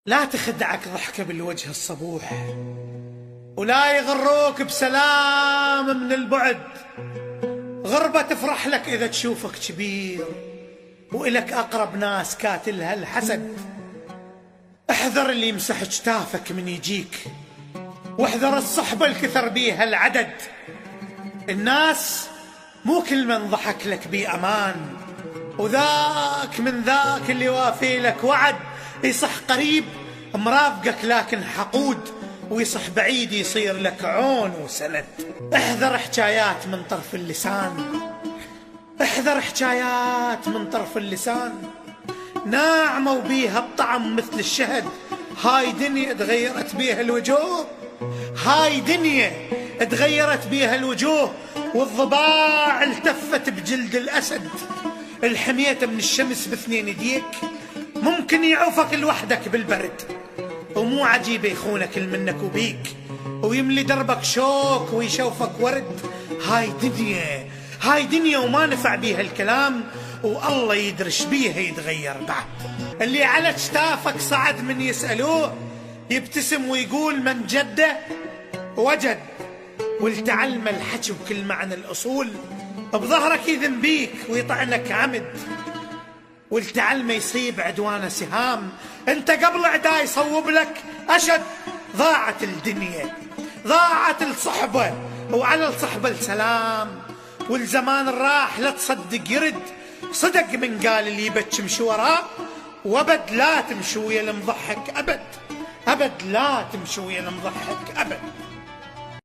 لا تخدعك ضحكة بالوجه الصبوح، ولا يغروك بسلام من البعد. غربة تفرح لك إذا تشوفك كبير، وإلك أقرب ناس كاتلها الحسد. احذر اللي يمسح جتافك من يجيك، واحذر الصحبة الكثر بيها العدد. الناس مو كل من ضحك لك بيه أمان، وذاك من ذاك اللي وافي لك وعد. يصح قريب مرافقك لكن حقود، ويصح بعيد يصير لك عون وسند. احذر حكايات من طرف اللسان، احذر حكايات من طرف اللسان، ناعمة وبيها الطعم مثل الشهد. هاي دنيا تغيرت بيها الوجوه، هاي دنيا تغيرت بيها الوجوه، والضباع التفت بجلد الأسد. الحميت من الشمس باثنين يديك، ممكن يعوفك لوحدك بالبرد، ومو عجيب يخونك منك وبيك، ويملي دربك شوك ويشوفك ورد. هاي دنيا وما نفع بيها الكلام، والله يدرش بيها يتغير بعد. اللي على كتافك صعد من يسألوه، يبتسم ويقول من جده وجد. والتعلم الحكي وكل معنى الأصول، بظهرك يذن بيك ويطعنك عمد. والتعلم يصيب عدوانه سهام، انت قبل عدا يصوب لك أشد. ضاعت الدنيا، ضاعت الصحبة، وعلى الصحبة السلام. والزمان الراح لا تصدق يرد، صدق من قال اللي يبتش مشي وراه. وابد لا تمشي ويا المضحك أبد، أبد لا تمشي ويا المضحك أبد.